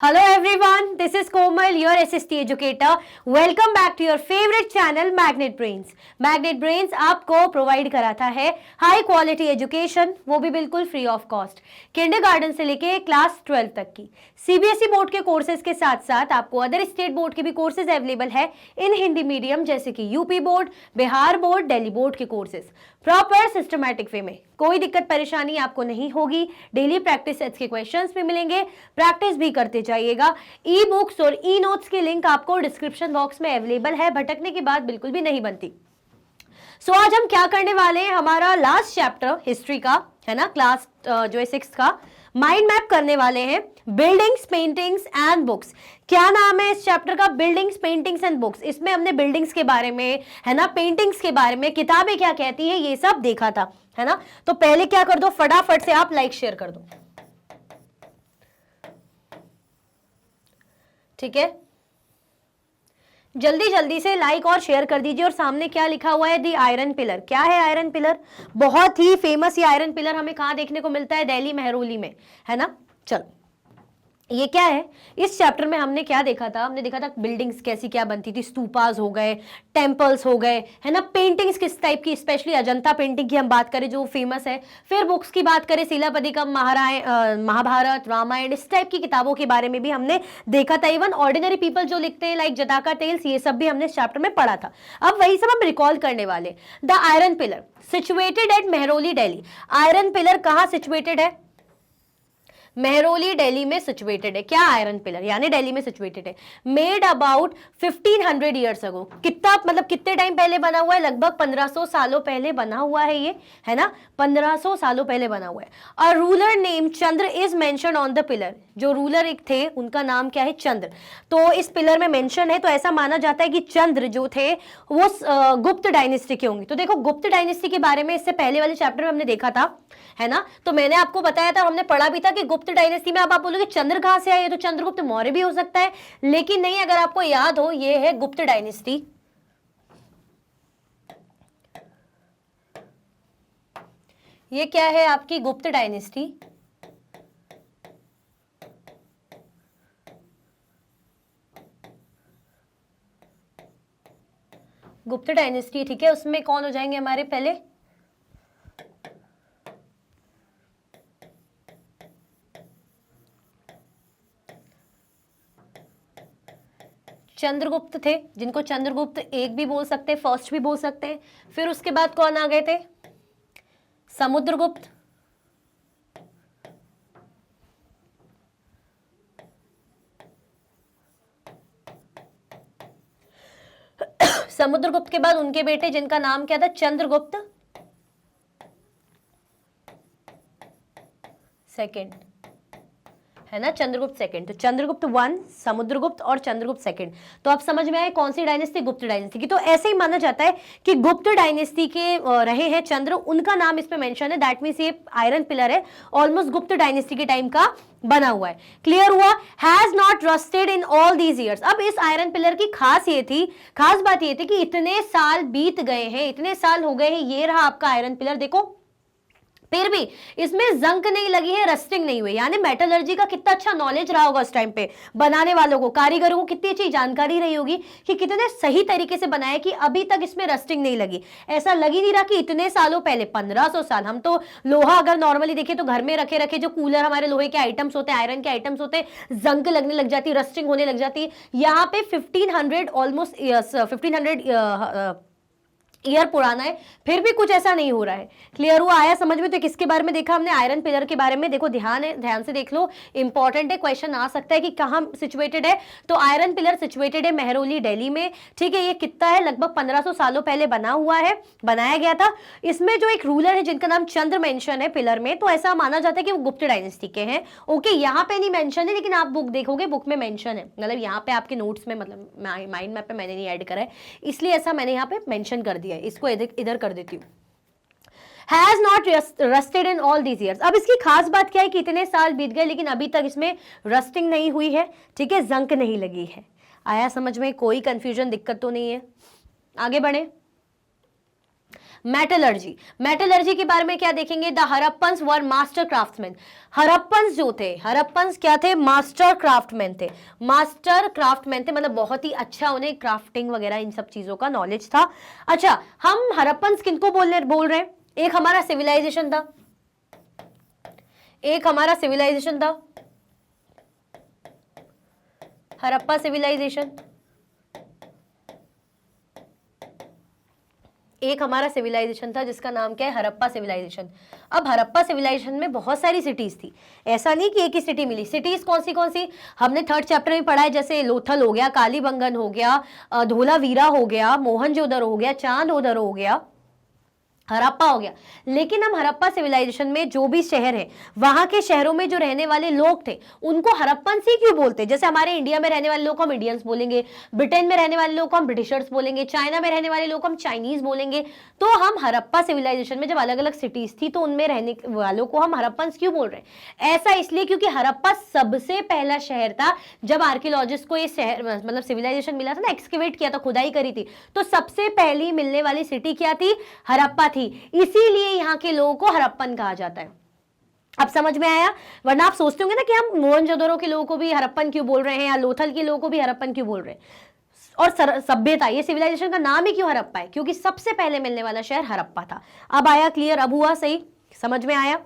Hello everyone, this is Komal, your SST educator. Welcome back to your favorite channel Magnet Brains. Magnet Brains आपको provide कराता है high quality education, वो भी बिल्कुल free of cost, kindergarten से लेके class 12 तक की सीबीएसई बोर्ड के कोर्सेज के साथ साथ आपको अदर स्टेट बोर्ड के भी कोर्सेज अवेलेबल है इन हिंदी मीडियम, जैसे कि UP board, Bihar board, Delhi board के कोर्सेज प्रॉपर सिस्टमैटिक वे में। कोई दिक्कत परेशानी आपको नहीं होगी। डेली प्रैक्टिस सेट्स के क्वेश्चंस भी मिलेंगे, प्रैक्टिस भी करते जाइएगा। ई बुक्स और ई नोट्स की लिंक आपको डिस्क्रिप्शन बॉक्स में अवेलेबल है, भटकने की बात बिल्कुल भी नहीं बनती। सो आज हम क्या करने वाले हैं, हमारा लास्ट चैप्टर हिस्ट्री का है ना, क्लास जो है 6 का माइंड मैप करने वाले हैं। बिल्डिंग्स, पेंटिंग्स एंड बुक्स, क्या नाम है इस चैप्टर का? Buildings, paintings and books. इसमें हमने बिल्डिंग्स के बारे में है ना, पेंटिंग्स के बारे में, किताबें क्या कहती हैं, ये सब देखा था है ना। तो पहले क्या कर दो, फटाफट से आप लाइक शेयर कर दो, ठीक है। जल्दी जल्दी से लाइक और शेयर कर दीजिए। और सामने क्या लिखा हुआ है, दी आयरन पिलर। क्या है आयरन पिलर? बहुत ही फेमस ये आयरन पिलर हमें कहाँ देखने को मिलता है? दिल्ली मेहरौली में, है ना। चलो, ये क्या है? इस चैप्टर में हमने क्या देखा था? हमने देखा था बिल्डिंग्स कैसी क्या बनती थी, स्तूपास हो गए, टेम्पल्स हो गए, है ना। पेंटिंग्स किस टाइप की, स्पेशली अजंता पेंटिंग की हम बात करें जो फेमस है। फिर बुक्स की बात करें, शिलापदिकम, महाभारत, रामायण, इस टाइप की किताबों के बारे में भी हमने देखा था। इवन ऑर्डिनरी पीपल जो लिखते हैं लाइक जटाका टेल्स, ये सब भी हमने इस चैप्टर में पढ़ा था। अब वही सब हम रिकॉल करने वाले। The iron pillar situated at Mehrauli, Delhi. Iron pillar कहाँ सिचुएटेड है? मेहरौली, दिल्ली में सिचुएटेड है। क्या आयरन पिलर? यानी दिल्ली में सिचुएटेड है। Made about 1500 years ago. कितना मतलब कितने टाइम पहले बना हुआ है? लगभग 1500 सालों पहले बना हुआ है ये, है ना। 1500 सालों पहले बना हुआ है। A ruler name Chandra is mention on the pillar. जो रूलर एक थे उनका नाम क्या है? चंद्र। तो इस पिलर में मेंशन है, तो ऐसा माना जाता है कि चंद्र जो थे वो गुप्त डायनेस्टी के होंगे। तो देखो, गुप्त डायनेस्टी के बारे में इससे पहले वाले चैप्टर में हमने देखा था, है ना। तो मैंने आपको बताया था, हमने पढ़ा भी था कि गुप्त डायनेस्टी में अब आप बोलोगे चंद्र कहां से आए, तो चंद्रगुप्त मौर्य भी हो सकता है, लेकिन नहीं। अगर आपको याद हो, ये है गुप्त डायनेस्टी। ये क्या है आपकी? गुप्त डायनेस्टी। गुप्त डायनेस्टी, ठीक है। उसमें कौन हो जाएंगे हमारे? पहले चंद्रगुप्त थे, जिनको चंद्रगुप्त एक भी बोल सकते हैं, फर्स्ट भी बोल सकते हैं। फिर उसके बाद कौन आ गए थे? समुद्रगुप्त। समुद्रगुप्त के बाद उनके बेटे, जिनका नाम क्या था? चंद्रगुप्त सेकंड, है ना। चंद्रगुप्त सेकंड। तो चंद्रगुप्त 1, समुद्रगुप्त और चंद्रगुप्त सेकंड। तो अब समझ में आए कौन सी डायनेस्टी? गुप्त डायनेस्टी की। तो ऐसे ही माना जाता है कि गुप्त डायनेस्टी के रहे हैं चंद्र, उनका नाम इसमें मेंशन है। दैट मींस ये आयरन पिलर है, ऑलमोस्ट गुप्त डायनेस्टी के टाइम का बना हुआ है। क्लियर हुआ? Has not rusted in all these years. अब इस आयरन पिलर की खास बात ये थी कि इतने साल बीत गए हैं, इतने साल हो गए हैं, ये रहा आपका आयरन पिलर। देखो, फिर भी इसमें जंग नहीं लगी है, रस्टिंग नहीं हुई। यानी मेटलर्जी का कितना अच्छा नॉलेज रहा होगा उस टाइम पे, बनाने वालों को, कारीगरों को कितनी अच्छी जानकारी रही होगी कि कितने सही तरीके से बनाया कि अभी तक इसमें रस्टिंग नहीं लगी। ऐसा लग ही नहीं रहा कि इतने सालों पहले, 1500 साल। हम तो लोहा अगर नॉर्मली देखें तो घर में रखे रखे जो कूलर हमारे लोहे के आइटम्स होते हैं, आयरन के आइटम्स होते हैं, जंग लगने लग जाती, रस्टिंग होने लग जाती। यहाँ पे 1500 ऑलमोस्ट 1500 ईयर पुराना है, फिर भी कुछ ऐसा नहीं हो रहा है। क्लियर हुआ? आया समझ में? तो किसके बारे में देखा हमने? आयरन पिलर के बारे में। देखो, ध्यान से देख लो, इंपॉर्टेंट है, क्वेश्चन आ सकता है कि कहां सिचुएटेड है। तो आयरन पिलर सिचुएटेड है मेहरौली, दिल्ली में, ठीक है। ये कितना है? लगभग 1500 सालों पहले बना हुआ है, बनाया गया था। इसमें जो एक रूलर है जिनका नाम चंद्र मेंशन है पिलर में, तो ऐसा माना जाता है कि वो गुप्त डायनेस्टी के हैं। ओके, यहाँ पे नहीं मेंशन है, लेकिन आप बुक देखोगे, बुक में मेंशन है। मतलब यहाँ पे आपके नोट्स में, मतलब माइंड मैप पे मैंने नहीं ऐड करा है, इसलिए ऐसा मैंने यहाँ पे मेंशन कर दिया है। इसको इधर कर देती हूँ। Has not rusted in all these years. अब इसकी खास बात क्या है कि इतने साल बीत गए लेकिन अभी तक इसमें रस्टिंग नहीं हुई है, ठीक है, जंग नहीं लगी है। आया समझ में? कोई कंफ्यूजन, दिक्कत तो नहीं है? आगे बढ़े। मेटलर्जी, मेटलर्जी के बारे में क्या देखेंगे? The Harappans were master craftsman. Harappans जो थे, हरप्पन्स क्या थे? मास्टर क्राफ्टमैन थे। मास्टर क्राफ्टमैन थे मतलब बहुत ही अच्छा उन्हें क्राफ्टिंग वगैरह इन सब चीजों का नॉलेज था। अच्छा, हम हरप्पन्स किनको बोल रहे हैं? एक हमारा सिविलाइजेशन था, एक हमारा सिविलाइजेशन था हरप्पा सिविलाइजेशन, एक हमारा सिविलाइजेशन था जिसका नाम क्या है? हरप्पा सिविलाइजेशन। अब हरप्पा सिविलाइजेशन में बहुत सारी सिटीज थी, ऐसा नहीं कि एक ही सिटी मिली। सिटीज कौन सी हमने थर्ड चैप्टर में पढ़ा है, जैसे लोथल हो गया, कालीबंगन हो गया, धोलावीरा हो गया, मोहनजोदड़ो हो गया, चांदोदरो हो गया, हरप्पा हो गया। लेकिन हम हरप्पा सिविलाइजेशन में जो भी शहर है, वहां के शहरों में जो रहने वाले लोग थे उनको हरप्पन ही क्यों बोलते? जैसे हमारे इंडिया में रहने वाले लोग को हम इंडियंस बोलेंगे, ब्रिटेन में रहने वाले लोग को हम ब्रिटिशर्स बोलेंगे, चाइना में रहने वाले लोग को हम चाइनीज बोलेंगे। तो हम हरप्पा सिविलाइजेशन में जब अलग अलग सिटीज थी तो उनमें रहने वालों को हम हरप्पन क्यों बोल रहे हैं? ऐसा इसलिए क्योंकि हरप्पा सबसे पहला शहर था। जब आर्कियोलॉजिस्ट को ये शहर मतलब सिविलाइजेशन मिला था ना, एक्सकेवेट किया था, खुदाई करी थी, तो सबसे पहली मिलने वाली सिटी क्या थी? हरप्पा थी। इसीलिए यहां के लोगों को हरप्पन कहा जाता है। अब समझ में आया? वरना आप सोचते होंगे ना कि हम मोहनजोदड़ो के लोगों को भी हरप्पन क्यों बोल रहे हैं या लोथल के लोगों को भी हरप्पन क्यों बोल रहे हैं। और सभ्यता, ये सिविलाइजेशन का नाम ही क्यों हरप्पा है? क्योंकि सबसे पहले मिलने वाला शहर हरप्पा था। अब आया क्लियर? अब हुआ सही? समझ में आया?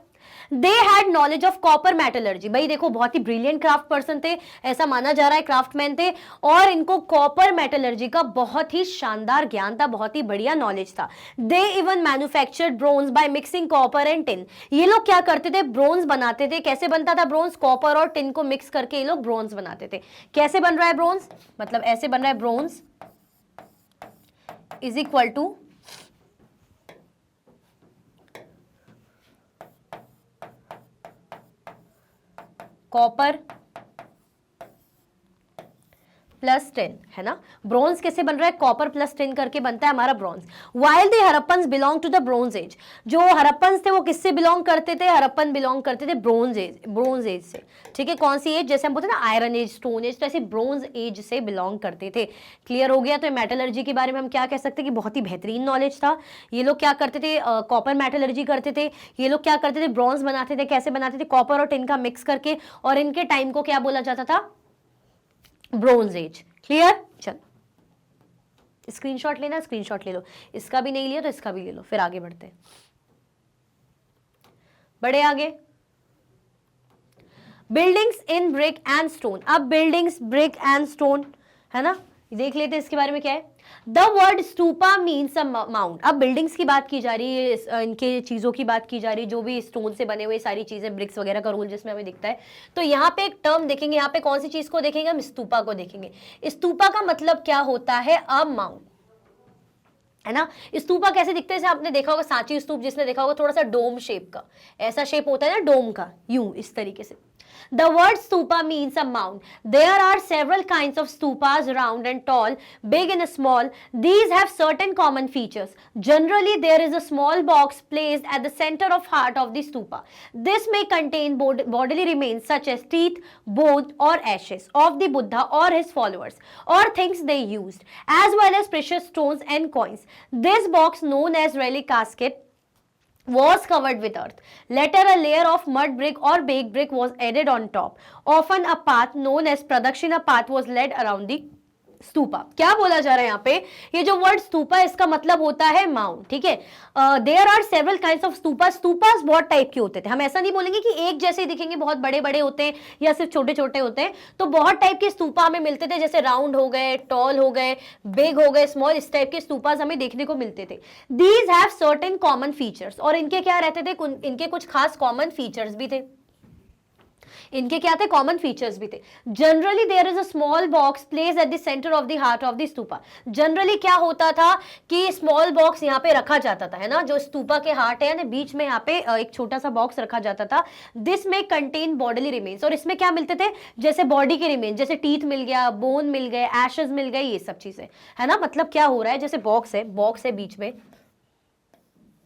They had knowledge of copper metallurgy. भाई देखो, बहुत ही ब्रिलियंट क्राफ्ट पर्सन थे, ऐसा माना जा रहा है, क्राफ्टमैन थे, और इनको कॉपर मेटलर्जी का बहुत ही शानदार ज्ञान था, बहुत ही बढ़िया नॉलेज था। They even manufactured bronze by mixing copper and tin. ये लोग क्या करते थे? ब्रोंज बनाते थे। कैसे बनता था ब्रोंज? कॉपर और टिन को मिक्स करके ये लोग ब्रोंज बनाते थे। कैसे बन रहा है ब्रोंज? मतलब ऐसे बन रहा है bronze is equal to copper plus 10, है ना। ब्रॉन्ज कैसे बन रहा है? कॉपर प्लस 10 करके बनता है हमारा bronze. While the Harappans belong to the bronze age. जो हरप्पन्स थे वो किससे बिलोंग करते थे? हरप्पन बिलोंग करते थे ब्रोंज एज से। ठीक है, कौन सी एज? जैसे हम बोलते हैं ना आयरन एज, स्टोन एज, तो ऐसे ब्रोंज एज से बिलोंग करते थे। क्लियर हो गया? तो मेटलर्जी के बारे में हम क्या कह सकते हैं कि बहुत ही बेहतरीन नॉलेज था। ये लोग क्या करते थे? कॉपर मेटलर्जी करते थे। ये लोग क्या करते थे? ब्रॉन्ज बनाते थे। कैसे बनाते थे? कॉपर और टिन का मिक्स करके। और इनके टाइम को क्या बोला जाता था? Bronze as. क्लियर? चलो स्क्रीनशॉट लेना, स्क्रीनशॉट ले लो। इसका भी नहीं लिया तो इसका भी ले लो, फिर आगे बढ़ते हैं। बढ़े आगे। Buildings in brick and stone. अब बिल्डिंग्स ब्रिक एंड स्टोन, है ना, देख लेते हैं इसके बारे में क्या है। The word stupa means a mount. अब बिल्डिंग्स की बात की जा रही है, इनके चीजों की बात की जा रही है, जो भी स्टोन से बने हुए सारी चीजें, ब्रिक्स वगैरह का रोल जिसमें हमें दिखता है। तो यहाँ पे एक टर्म देखेंगे, यहाँ पे कौन सी चीज को देखेंगे? हम स्तूपा को देखेंगे। स्तूपा का मतलब क्या होता है? अ माउंट, है ना। स्तूपा कैसे दिखते हैं? जैसे आपने देखा होगा सांची स्तूप, जिसने देखा होगा थोड़ा सा डोम शेप का, ऐसा शेप होता है ना डोम का, यूं इस तरीके से। The word stupa means a mound. There are several kinds of stupas, round and tall, big and small. These have certain common features. Generally, there is a small box placed at the center of heart of the stupa. This may contain bodily remains such as teeth, bones, or ashes of the Buddha or his followers, or things they used, as well as precious stones and coins. This box, known as relic casket, was covered with earth. Later, a layer of mud brick or baked brick was added on top. Often, a path known as Pradakshina path was led around the stupa. क्या बोला जा रहा है यहाँ पे? ये जो word stupa, इसका मतलब होता है माउंट। ठीक है, there are several kinds of stupa. Stupas बहुत टाइप के होते थे। हम ऐसा नहीं बोलेंगे कि एक जैसे दिखेंगे, बहुत बड़े बड़े होते हैं या सिर्फ छोटे छोटे होते हैं। तो बहुत टाइप के स्तूपा हमें मिलते थे, जैसे राउंड हो गए, टॉल हो गए, बिग हो गए, स्मॉल, इस टाइप के स्तूपास हमें देखने को मिलते थे। These have certain common features. और इनके क्या रहते थे? इनके कुछ खास कॉमन फीचर्स भी थे। इनके क्या थे? कॉमन फीचर्स भी थे। Generally there is a small box place at the centre of the heart of the stupa. Generally क्या होता था कि स्मॉल बॉक्स यहाँ पे रखा जाता था, है ना, जो स्तूपा के हार्ट है ना, बीच में यहाँ पे एक छोटा सा बॉक्स रखा जाता था। दिस में कंटेन बॉडीली रिमेन्स। और इसमें क्या मिलते थे? जैसे बॉडी के रिमेन्स, जैसे टीथ मिल गया, बोन मिल गए, एशेस मिल गए, ये सब चीजें, है ना। मतलब क्या हो रहा है? जैसे बॉक्स है बीच में,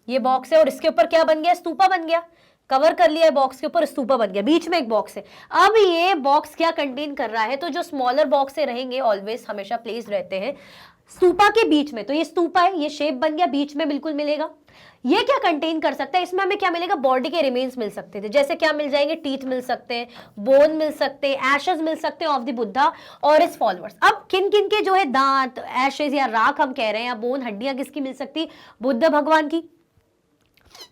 ये बॉक्स है और इसके ऊपर क्या बन गया? स्तूपा बन गया। कवर कर लिया है बॉक्स के ऊपर, स्तूपा बन गया, बीच में एक बॉक्स है। अब ये बॉक्स क्या कंटेन कर रहा है? तो जो स्मॉलर बॉक्स से रहेंगे, ऑलवेज हमेशा प्लेस रहते हैं, स्तूपा के बीच में, तो ये स्तूपा है, ये शेप बन गया, बीच में बिल्कुल मिलेगा। ये क्या कंटेन कर सकता है, इसमें हमें क्या मिलेगा, बॉडी के रिमेन्स मिल सकते थे, जैसे क्या मिल जाएंगे, टीथ मिल सकते हैं, बोन मिल सकते हैं, एशेस मिल सकते हैं ऑफ द बुद्धा और इस फॉलोअर्स। अब किन किन के जो है दांत, एशेस या राख हम कह रहे हैं, या बोन, हड्डियां किसकी मिल सकती, बुद्ध भगवान की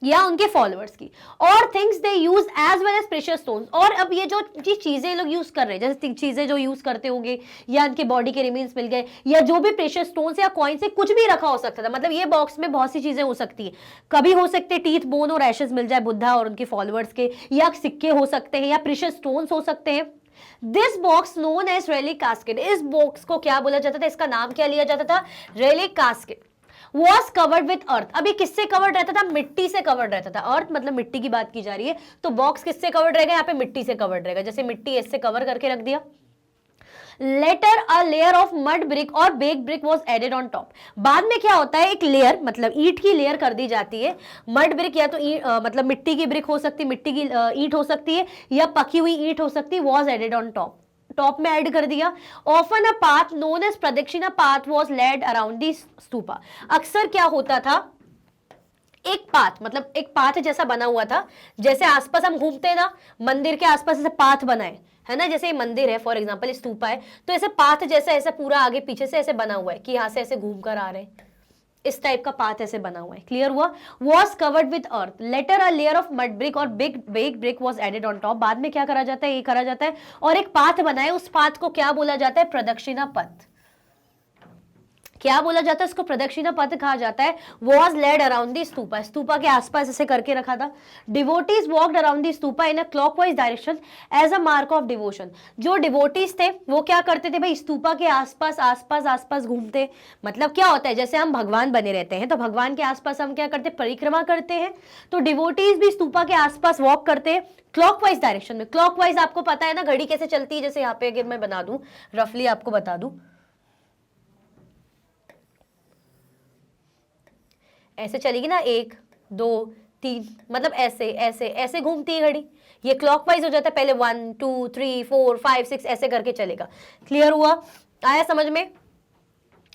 या उनके फॉलोअर्स की। और things they use as well as precious stones, और अब ये जो चीजें लोग यूज कर रहे हैं, जैसे चीजें जो यूज करते होंगे, या उनके बॉडी के रिमेन्स मिल गए, या जो भी प्रेशियस स्टोन्स या कॉइन से कुछ भी रखा हो सकता था, मतलब ये बॉक्स में बहुत सी चीजें हो सकती है, कभी हो सकते टीथ, बोन और एशेस मिल जाए बुद्धा और उनके फॉलोअर्स के, या सिक्के हो सकते हैं, या प्रेशियस स्टोन्स हो सकते हैं। This box known as relic casket, इस बॉक्स को क्या बोला जाता था, इसका नाम क्या लिया जाता था, relic casket. Was covered with earth, अभी किससे कवर्ड रहता था, मिट्टी से कवर्ड रहता था। अर्थ मतलब मिट्टी की बात की जा रही है, तो बॉक्स किससे कवर्ड रहेगा, यहाँ पे मिट्टी से कवर्ड रहेगा, जैसे मिट्टी इससे कवर करके रख दिया। Later a layer of mud brick और bake brick was added on top, बाद में क्या होता है, एक लेयर मतलब ईंट की लेयर कर दी जाती है, मड ब्रिक या तो मतलब मिट्टी की ब्रिक हो सकती है, मिट्टी की ईंट हो सकती है, या पकी हुई ईंट हो सकती है, was added on top, top में ऐड कर दिया। Often a path known as pradakshina path was laid around the stupa, अक्सर क्या होता था, एक पाथ मतलब एक पाथ जैसा बना हुआ था, जैसे आसपास हम घूमते हैं ना, मंदिर के आसपास ऐसे पाथ बनाए है ना, जैसे ये मंदिर है फॉर एग्जांपल, स्तूपा है, तो ऐसे पाथ जैसा ऐसा पूरा आगे पीछे से ऐसे बना हुआ है कि यहां से ऐसे घूम कर आ रहे हैं, इस टाइप का पाथ ऐसे बना हुआ है, क्लियर हुआ। Was covered with earth, later a layer of mud brick और big bake brick was added on top, बाद में क्या करा जाता है, ये करा जाता है, और एक पाथ बनाए, उस पाथ को क्या बोला जाता है, प्रदक्षिणा पथ, क्या बोला जाता है इसको, प्रदक्षिणा पथ कहा जाता है। Was laid around the stupa, stupa के आसपास ऐसे करके रखा था। Devotees walked around the stupa in a clockwise direction as a mark of devotion, जो डिवोटीज थे वो क्या करते थे भाई, स्तूपा के आसपास आसपास आसपास घूमते, मतलब क्या होता है, जैसे हम भगवान बने रहते हैं तो भगवान के आसपास हम क्या करते, परिक्रमा करते हैं, तो डिवोटीज भी स्तूपा के आसपास वॉक करते हैं क्लॉकवाइज डायरेक्शन में। क्लॉकवाइज आपको पता है ना घड़ी कैसे चलती है, जैसे यहाँ पे अगर मैं बना दूं, रफली आपको बता दूं, ऐसे चलेगी ना, 1 2 3, मतलब ऐसे ऐसे ऐसे घूमती है घड़ी, ये क्लॉकवाइज हो जाता है, पहले 1 2 3 4 5 6 ऐसे करके चलेगा, क्लियर हुआ, आया समझ में।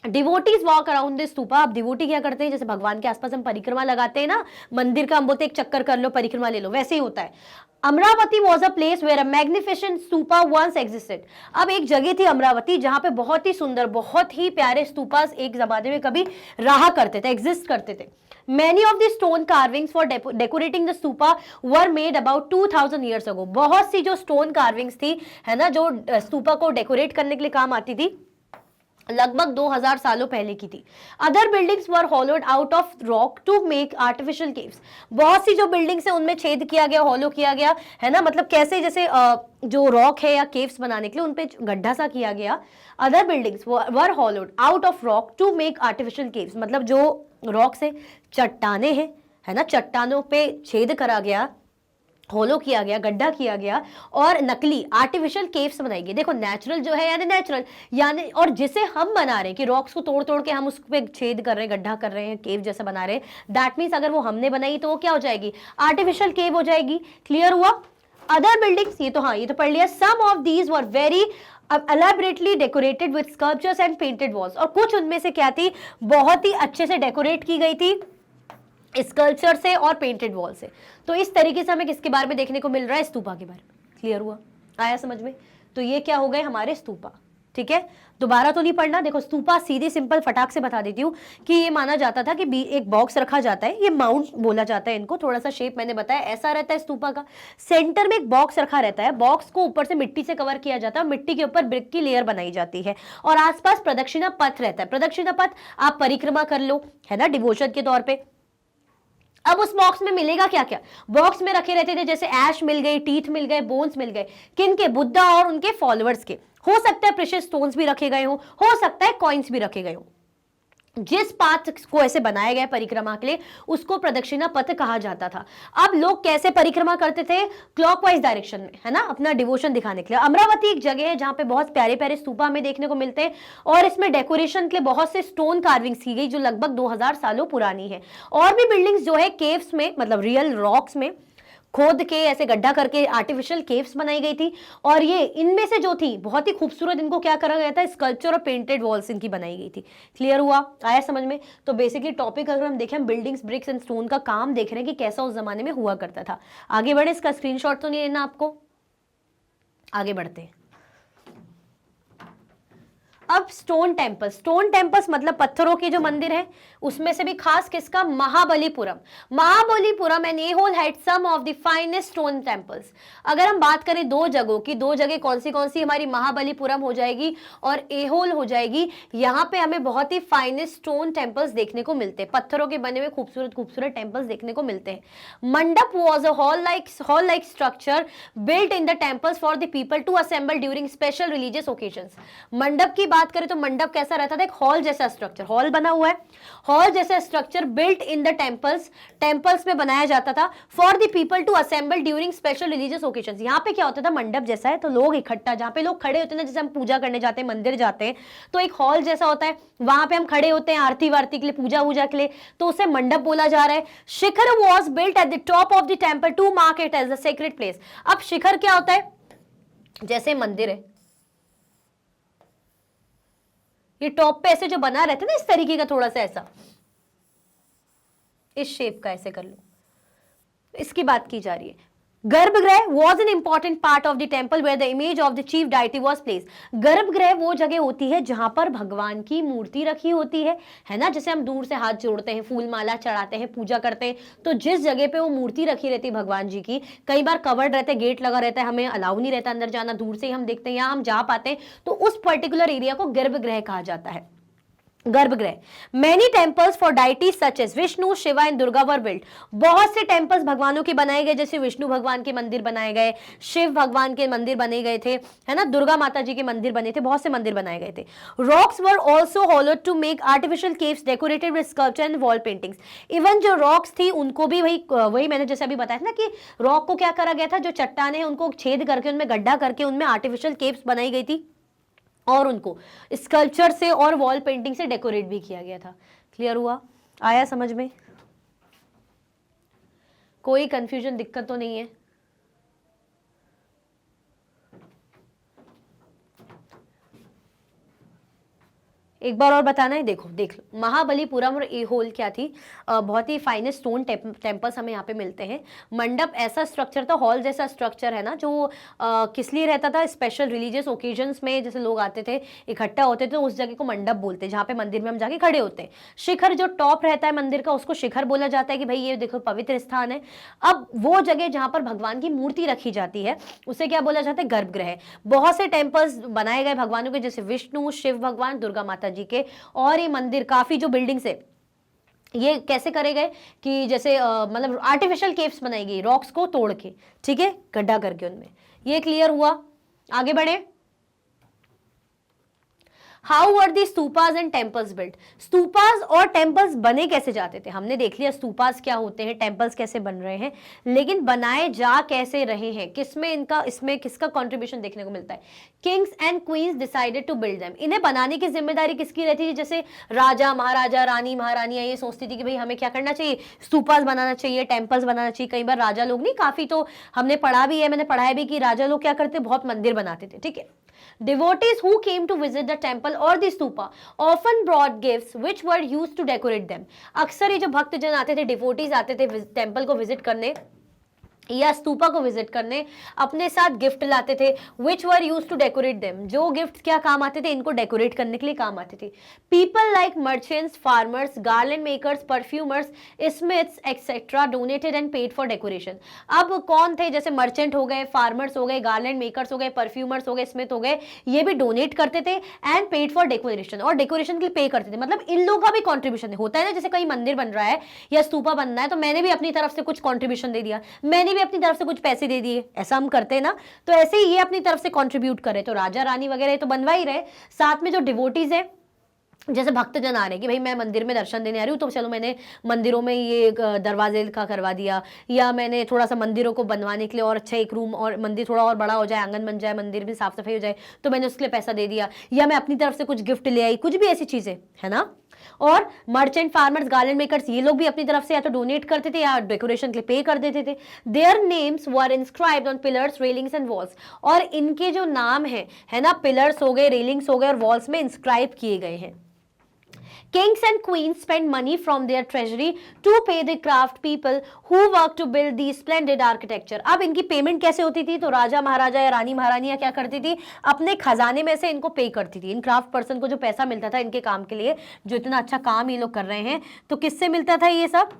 Devotees walk around this stupa, अब डिवोटी क्या करते हैं, जैसे भगवान के आसपास हम परिक्रमा लगाते हैं ना, मंदिर का हम बोलते एक चक्कर कर लो, परिक्रमा ले लो, वैसे ही होता है। Amaravati was a place where a magnificent stupa once existed, अब एक जगह थी अमरावती जहां पे बहुत ही सुंदर, बहुत ही प्यारे स्तूपास एक जमाने में कभी रहा करते थे, एग्जिस्ट करते थे। Many of the stone carvings for decorating the stupa were made about 2000 years ago, बहुत सी जो stone carvings थी है ना, जो स्तूपा को डेकोरेट करने के लिए काम आती थी, लगभग 2000 सालों पहले की थी। Other buildings were hollowed out of rock to make artificial caves, बहुत सी जो बिल्डिंग्स है उनमें छेद किया गया, हॉलो किया गया है ना, मतलब कैसे, जैसे जो रॉक है या केव्स बनाने के लिए उनपे गड्ढा सा किया गया। Other buildings were hollowed out of rock to make artificial caves, मतलब जो रॉक से चट्टाने हैं है ना, चट्टानों पे छेद करा गया, होलो किया गया, गड्ढा किया गया और नकली आर्टिफिशियल केव्स बनाई गई। देखो नेचुरल जो है यानी नेचुरल, यानी और जिसे हम बना रहे हैं कि रॉक्स को तोड़ तोड़ के हम उस पे छेद कर रहे हैं, गड्ढा कर रहे हैं, केव जैसा बना रहे हैं, दैट मीन्स अगर वो हमने बनाई तो वो क्या हो जाएगी, आर्टिफिशियल केव हो जाएगी, क्लियर हुआ। अदर बिल्डिंग्स, ये तो हाँ, ये तो पढ़ लिया। Some of these were very elaborately decorated with sculptures and painted walls, और कुछ उनमें से क्या थी, बहुत ही अच्छे से डेकोरेट की गई थी स्कल्पचर से और पेंटेड वॉल से। तो इस तरीके से हमें किसके बारे में देखने को मिल रहा है, स्तूपा के बारे में, क्लियर हुआ, आया समझ में। तो ये क्या हो गए हमारे स्तूपा, ठीक है, दोबारा तो नहीं पढ़ना। देखो स्तूपा सीधी सिंपल फटाक से बता देती हूँ कि ये माना जाता था कि एक बॉक्स रखा जाता है, ये माउंट बोला जाता है इनको, थोड़ा सा शेप मैंने बताया ऐसा रहता है स्तूपा का, सेंटर में एक बॉक्स रखा रहता है, बॉक्स को ऊपर से मिट्टी से कवर किया जाता है, मिट्टी के ऊपर ब्रिक की लेयर बनाई जाती है और आसपास प्रदक्षिणा पथ रहता है। प्रदक्षिणा पथ आप परिक्रमा कर लो है ना, डिवोशन के तौर पर। अब उस बॉक्स में मिलेगा क्या क्या, बॉक्स में रखे रहते थे जैसे ऐश मिल गई, टीथ मिल गए, बोन्स मिल गए, किन के, बुद्धा और उनके फॉलोअर्स के, हो सकता है प्रेशियस स्टोन्स भी रखे गए हो सकता है कॉइन्स भी रखे गए हो। जिस पाथ को ऐसे बनाया गया परिक्रमा के लिए उसको प्रदक्षिणा पथ कहा जाता था। अब लोग कैसे परिक्रमा करते थे, क्लॉकवाइज डायरेक्शन में है ना, अपना डिवोशन दिखाने के लिए। अमरावती एक जगह है जहां पे बहुत प्यारे प्यारे स्तूपा हमें देखने को मिलते हैं और इसमें डेकोरेशन के लिए बहुत से स्टोन कार्विंग्स की गई जो लगभग 2000 सालों पुरानी है। और भी बिल्डिंग्स जो है केव्स में, मतलब रियल रॉक्स में, खोद के ऐसे गड्ढा करके आर्टिफिशियल केव्स बनाई गई थी। और ये इनमें से जो थी बहुत ही खूबसूरत, इनको क्या करा गया था, स्कल्पचर और पेंटेड वॉल्स इनकी बनाई गई थी। क्लियर हुआ, आया समझ में? तो बेसिकली टॉपिक अगर हम देखें, हम बिल्डिंग्स, ब्रिक्स एंड स्टोन का काम देख रहे हैं कि कैसा उस जमाने में हुआ करता था। आगे बढ़े, इसका स्क्रीनशॉट तो नहीं लेना आपको, आगे बढ़ते हैं। अब स्टोन टेम्पल्स, स्टोन टेम्पल्स मतलब पत्थरों के जो मंदिर है, उसमें से भी खास किसका, Mahabalipuram. Mahabalipuram and Aihole had some of the finest stone temples. अगर हम बात करें दो जगहों की, दो जगह कौन सी हमारी, महाबलीपुरम हो जाएगी और एहोल हो जाएगी। यहाँ पे हमें बहुत ही फाइनेस्ट स्टोन टेम्पल्स देखने को मिलते हैं, पत्थरों के बने हुए खूबसूरत खूबसूरत टेम्पल्स देखने को मिलते हैं। Mandapa was a hall like structure built in the temples for the people to assemble during special religious occasions. Mandapa की बात करें तो मंडप कैसा रहता था, एक हॉल जैसा स्ट्रक्चर, हॉल बना हुआ है, हॉल जैसा structure built in the temples, temples में बनाया जाता था for the people to assemble during special religious occasions. यहाँ पे क्या होता था, मंडप जैसा है तो लोग इकट्ठा, जहाँ पे लोग खड़े होते हैं ना, जैसे हम पूजा करने जाते हैं, मंदिर जाते हैं, तो एक हॉल जैसा होता है, वहां पे हम खड़े होते हैं आरती वारती के लिए, पूजा वूजा के लिए, तो उसे मंडप बोला जा रहा है। Shikhar was built at the top of the temple to mark it as the sacred place. अब शिखर क्या होता है, जैसे मंदिर है, ये टॉप पे ऐसे जो बना रहता है ना, इस तरीके का, थोड़ा सा ऐसा इस शेप का, ऐसे कर लो, इसकी बात की जा रही है। Garbhagriha was an important part of the temple where the image of the chief deity was place. Garbhagriha वो जगह होती है जहां पर भगवान की मूर्ति रखी होती है ना, जैसे हम दूर से हाथ जोड़ते हैं, फूल माला चढ़ाते हैं, पूजा करते हैं, तो जिस जगह पे वो मूर्ति रखी रहती है भगवान जी की, कई बार कवर्ड रहते हैं, गेट लगा रहता है, हमें अलाउ नहीं रहता अंदर जाना, दूर से ही हम देखते हैं, यहाँ हम जा पाते हैं, तो उस पर्टिकुलर एरिया को गर्भगृह कहा जाता है। Garbhagriha. Many temples for deities such as Vishnu, Shiva and Durga were built. बहुत से टेम्पल्स भगवानों के बनाए गए, जैसे विष्णु भगवान के मंदिर बनाए गए, शिव भगवान के मंदिर बने गए थे, है ना, दुर्गा माता जी के मंदिर बने थे, बहुत से मंदिर बनाए गए थे। Rocks were also hollowed to make artificial caves decorated with sculpture and wall paintings. Even जो रॉक्स थी उनको भी वही मैंने जैसे अभी बताया था ना, कि रॉक को क्या करा गया था, जो चट्टाने हैं उनको छेद करके, उनमें गड्ढा करके, उनमें आर्टिफिशियल केव्स बनाई गई थी और उनको स्कल्पचर से और वॉल पेंटिंग से डेकोरेट भी किया गया था। क्लियर हुआ, आया समझ में? कोई कंफ्यूजन, दिक्कत तो नहीं है? एक बार और बताना है, देखो देख लो, महाबलीपुरम और एहोल क्या थी, बहुत ही फाइनेस्ट स्टोन टेम्पल्स हमें यहाँ पे मिलते हैं। मंडप ऐसा स्ट्रक्चर था, हॉल जैसा स्ट्रक्चर है ना, जो किस लिए रहता था, स्पेशल रिलीजियस ओकेजन्स में जैसे लोग आते थे, इकट्ठा होते थे, उस जगह को मंडप बोलते हैं, जहाँ पे मंदिर में हम जाके खड़े होते हैं। शिखर जो टॉप रहता है मंदिर का, उसको शिखर बोला जाता है कि भाई ये देखो पवित्र स्थान है। अब वो जगह जहाँ पर भगवान की मूर्ति रखी जाती है उसे क्या बोला जाता है, गर्भगृह। बहुत से टेम्पल्स बनाए गए भगवानों के, जैसे विष्णु, शिव भगवान, दुर्गा माता जी के, और ये मंदिर काफी जो बिल्डिंग्स है ये कैसे करे गए कि जैसे मतलब आर्टिफिशियल केव्स बनाई गई, रॉक्स को तोड़ के, ठीक है, गड्ढा करके उनमें। ये क्लियर हुआ, आगे बढ़े। How were the stupas and temples built. Stupas और टेम्पल्स बने कैसे जाते थे, हमने देख लिया स्तूपास क्या होते हैं, टेम्पल्स कैसे बन रहे हैं, लेकिन बनाए जा कैसे रहे हैं, किसमें इनका, इसमें किसका कंट्रीब्यूशन देखने को मिलता है। Kings and queens decided to build them. इन्हें बनाने की जिम्मेदारी किसकी रहती थी, जैसे राजा महाराजा, रानी महारानियां ये सोचती थी कि भाई हमें क्या करना चाहिए, स्तूपास बनाना चाहिए, टेम्पल्स बनाना चाहिए। कई बार राजा लोग नहीं, काफी तो हमने पढ़ा भी है, मैंने पढ़ाया भी कि राजा लोग क्या करते, बहुत मंदिर बनाते थे, ठीक है। Devotees who came to visit the temple or the stupa often brought gifts which were used to decorate them. अक्सर ये जो भक्तजन आते थे, डिवोटीज आते थे टेम्पल को विजिट करने या स्तूपा को विजिट करने, अपने साथ गिफ्ट लाते थे, विच were use to decorate them. जो गिफ्ट क्या काम आते थे, इनको डेकोरेट करने के लिए काम आते थे। People like merchants, farmers, garland makers, perfumers, smiths etcetera donated and paid for decoration. अब कौन थे, जैसे मर्चेंट हो गए, फार्मर्स हो गए, गार्लैंड मेकर्स हो गए, परफ्यूमर्स हो गए, स्मिथ हो गए, ये भी डोनेट करते थे एंड पेड फॉर डेकोरेशन, और डेकोरेशन के लिए पे करते थे। मतलब इन लोगों का भी कॉन्ट्रीब्यूशन होता है ना, जैसे कहीं मंदिर बन रहा है या स्तूपा बनना है तो मैंने भी अपनी तरफ से कुछ कॉन्ट्रीब्यूशन दे दिया, मैंने अपनी तरफ से कुछ पैसे दे दिए, ऐसा हम करते हैं ना, तो ऐसे ही ये अपनी तरफ से कंट्रीब्यूट करे। तो राजा रानी वगैरह तो बनवा ही रहे, साथ में जो डिवोटीज है, जैसे भक्तजन आ रहे हैं कि भाई मैं मंदिर में दर्शन देने आ रही हूँ, तो चलो मैंने मंदिरों में ये दरवाजे का करवा दिया, या मैंने थोड़ा सा मंदिरों को बनवाने के लिए और अच्छा एक रूम, और मंदिर थोड़ा और बड़ा हो जाए, आंगन बन जाए, मंदिर में साफ सफाई हो जाए, तो मैंने उसके लिए पैसा दे दिया, या मैं अपनी तरफ से कुछ गिफ्ट ले आई, कुछ भी ऐसी चीजें है ना। और मर्चेंट, फार्मर्स, गार्लैंड मेकर्स, ये लोग भी अपनी तरफ से या तो डोनेट करते थे या डेकोरेशन के लिए पे कर देते थे। Their names were inscribed on pillars, railings and walls, और इनके जो नाम है ना, पिलर्स हो गए, रेलिंग्स हो गए और वॉल्स में इंस्क्राइब किए गए हैं। Kings and queens spent money from their treasury to pay the craft people who worked to build these splendid architecture. अब इनकी पेमेंट कैसे होती थी? तो राजा महाराजा या रानी महारानियां क्या करती थी? अपने खजाने में से इनको पे करती थी। इन क्राफ्ट पर्सन को जो पैसा मिलता था इनके काम के लिए, जो इतना अच्छा काम ये लोग कर रहे हैं, तो किससे मिलता था ये सब?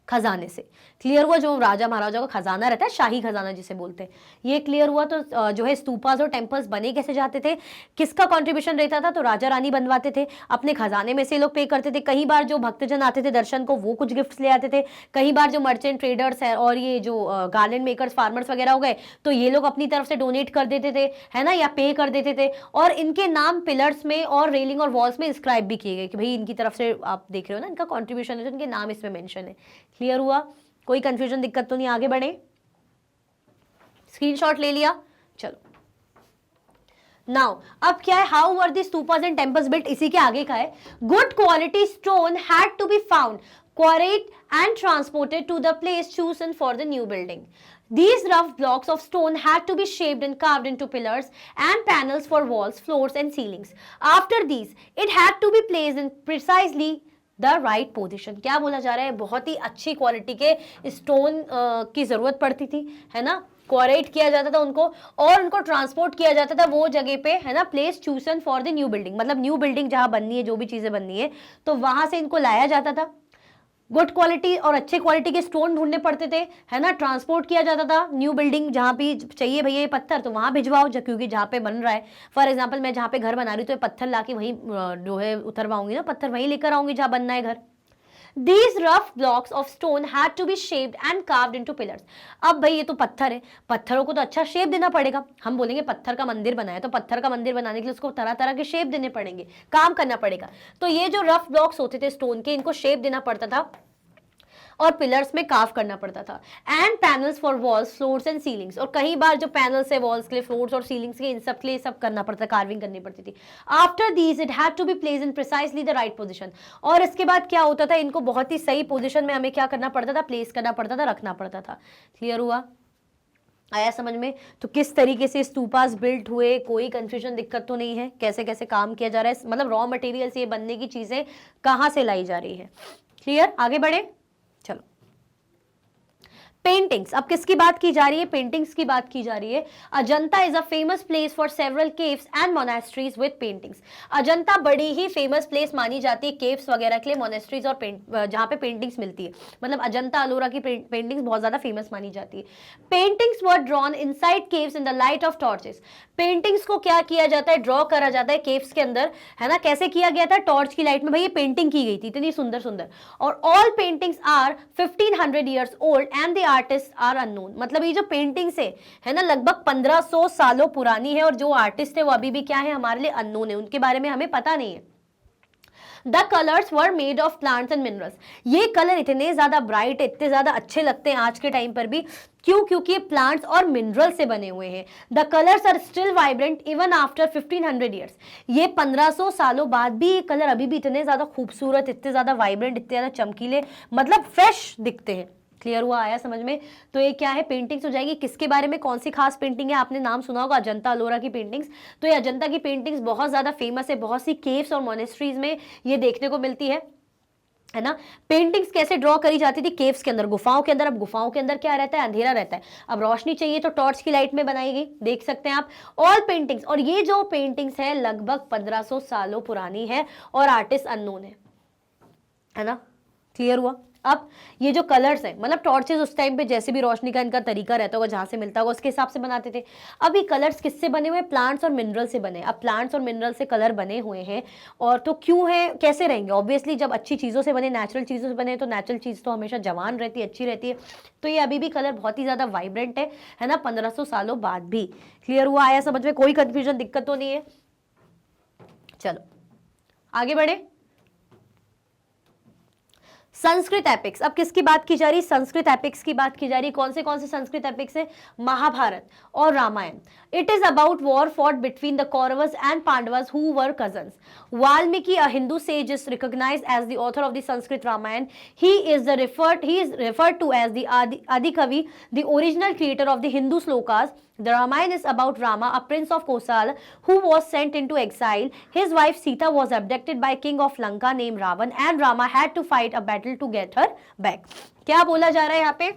खजाने से। क्लियर हुआ? जो राजा महाराजा का खजाना रहता है, शाही खजाना जिसे बोलते हैं, ये क्लियर हुआ। तो जो है स्तूपास और टेम्पल्स बने कैसे जाते थे, किसका कंट्रीब्यूशन रहता था? तो राजा रानी बनवाते थे, अपने खजाने में से लोग पे करते थे। कई बार जो भक्तजन आते थे दर्शन को, वो कुछ गिफ्ट्स ले आते थे। कई बार जो मर्चेंट ट्रेडर्स है और ये जो गार्लैंड मेकर्स, फार्मर्स वगैरह हो गए, तो ये लोग अपनी तरफ से डोनेट कर देते थे, है ना, या पे कर देते थे। और इनके नाम पिलर्स में और रेलिंग और वॉल्स में इंस्क्राइब भी किए गए कि भाई इनकी तरफ से, आप देख रहे हो ना, इनका कॉन्ट्रीब्यूशन है, तो इनके नाम इसमें मेंशन है। क्लियर हुआ? कोई कंफ्यूजन, दिक्कत तो नहीं? आगे बढ़े, स्क्रीनशॉट ले लिया, चलो। नाउ अब क्या है, how were the stupas and temples built, इसी के आगे का है। Good quality stone had to be found, quarried and transported to the place chosen for the new building. These rough blocks of stone had to be shaped and carved into pillars and panels for walls, floors and ceilings. After these, it had to be placed in precisely the right position. क्या बोला जा रहा है? बहुत ही अच्छी quality के stone की जरूरत पड़ती थी, है ना, क्वारेट किया जाता था उनको और उनको ट्रांसपोर्ट किया जाता था वो जगह पे, है ना, place chosen for the new building, मतलब न्यू बिल्डिंग जहां बननी है, जो भी चीजें बननी है, तो वहां से इनको लाया जाता था। गुड क्वालिटी और अच्छे क्वालिटी के स्टोन ढूंढने पड़ते थे, है ना, ट्रांसपोर्ट किया जाता था न्यू बिल्डिंग, जहां भी चाहिए भैया ये पत्थर, तो वहां भिजवाओ, क्योंकि जहां पे बन रहा है, फॉर एग्जांपल मैं जहां पे घर बना रही हूँ तो पत्थर लाके वहीं जो है उतरवाऊंगी ना, पत्थर वहीं लेकर आऊंगी जहां बनना है घर। These rough blocks of stone had to be shaped and carved into pillars. अब भाई ये तो पत्थर है, पत्थरों को तो अच्छा शेप देना पड़ेगा। हम बोलेंगे पत्थर का मंदिर बनाया, तो पत्थर का मंदिर बनाने के लिए उसको तरह तरह के शेप देने पड़ेंगे, काम करना पड़ेगा। तो ये जो रफ ब्लॉक्स होते थे स्टोन के, इनको शेप देना पड़ता था और पिलर्स में कार्व करना पड़ता था। And panels for walls, floors and ceilings, और कई बार जो पैनल्स है वॉल्स के लिए, फ्लोर्स और सीलिंग्स के, इन सब के लिए सब करना पड़ता, कार्विंग करनी पड़ती थी। After these it had to be placed in precisely the right position, और इसके बाद क्या होता था, इनको बहुत ही सही पोजीशन में हमें क्या करना पड़ता था, प्लेस करना पड़ता था, रखना पड़ता था। क्लियर हुआ? आया समझ में? तो किस तरीके से स्तूपास बिल्ट हुए, कोई कंफ्यूजन, दिक्कत तो नहीं है? कैसे कैसे काम किया जा रहा है, मतलब रॉ मटेरियल से ये बनने की चीजें कहां से लाई जा रही है। क्लियर? आगे बढ़े, चलो। पेंटिंग्स, अब किसकी बात की जा रही है? पेंटिंग्स की बात की जा रही है। Ajanta is a famous place for several caves and monasteries with paintings. Ajanta बड़ी ही फेमस प्लेस मानी जाती है केव्स वगैरह के लिए, मोनेस्ट्रीज और जहां पे पेंटिंग्स मिलती है, मतलब अजंता अलोरा की पेंटिंग्स बहुत ज्यादा फेमस मानी जाती है। Paintings were drawn inside caves in the light of torches. Paintings को क्या किया जाता है? ड्रॉ करा जाता है केव्स के अंदर, है ना। कैसे किया गया था? टॉर्च की लाइट में। भाई ये पेंटिंग की गई थी इतनी सुंदर सुंदर, और all paintings are 1500 years old and the artist are unknown. मतलब ये जो पेंटिंग्स है ना, लगभग 1500 सालों पुरानी है, और जो आर्टिस्ट है वो अभी भी क्या है, हमारे लिए अननोन है, उनके बारे में हमें पता नहीं है। The colours were made of plants and minerals. ये कलर इतने ज्यादा ब्राइट, इतने ज्यादा अच्छे लगते हैं आज के टाइम पर भी, क्यों? क्योंकि ये प्लांट्स और मिनरल से बने हुए हैं। The colours are still vibrant even after 1500 years. ये 1500 सालों बाद भी ये कलर अभी भी इतने ज्यादा खूबसूरत, इतने ज्यादा वाइब्रेंट, इतने ज्यादा चमकीले, मतलब फ्रेश दिखते हैं। क्लियर हुआ? आया समझ में? तो ये क्या है? पेंटिंग्स हो जाएगी। किसके बारे में? कौन सी खास पेंटिंग है? आपने नाम सुना होगा, अजंता अलोरा की पेंटिंग्स। तो ये अजंता की पेंटिंग्स बहुत ज्यादा फेमस है, बहुत सी केव्स और मोनेस्ट्रीज में ये देखने को मिलती है ना। पेंटिंग्स कैसे ड्रॉ करी जाती थी? केव्स के अंदर, गुफाओं के अंदर। अब गुफाओं के अंदर क्या रहता है? अंधेरा रहता है। अब रोशनी चाहिए तो टॉर्च की लाइट में बनाई गई, देख सकते हैं आप। ऑल पेंटिंग्स, और ये जो पेंटिंग्स है लगभग 1500 सालों पुरानी है और आर्टिस्ट अननोन है ना। क्लियर हुआ? अब ये जो कलर्स है, मतलब टॉर्चेस उस टाइम पे जैसे भी रोशनी का इनका तरीका रहता होगा, जहां से मिलता होगा उसके हिसाब से बनाते थे। अब ये कलर्स किससे बने हुए? प्लांट्स और मिनरल से बने। अब प्लांट्स और मिनरल से कलर बने हुए हैं, और तो क्यों है, कैसे रहेंगे? ऑब्वियसली जब अच्छी चीजों से बने, नेचुरल चीजों से बने, तो नेचुरल चीज तो हमेशा जवान रहती है, अच्छी रहती है। तो ये अभी भी कलर बहुत ही ज्यादा वाइब्रेंट है ना, 1500 सालों बाद भी। क्लियर हुआ? आया समझ में? कोई कंफ्यूजन, दिक्कत तो नहीं है? चलो आगे बढ़े। संस्कृत एपिक्स, अब किसकी बात की जा रही है? संस्कृत एपिक्स की बात की जा रही है। कौन से संस्कृत एपिक्स है? महाभारत और Ramayana. It is about war fought between the Kauravas and Pandavas who were cousins. Valmiki, a Hindu sage, is recognized as the author of the Sanskrit Ramayana. He is referred to as the Adikavi, the original creator of the Hindu slokas. The Ramayana is about Rama, a prince of Kosala, who was sent into exile. His wife Sita was abducted by king of Lanka named Ravan, and Rama had to fight a battle to get her back. क्या बोला जा रहा है यहाँ पे?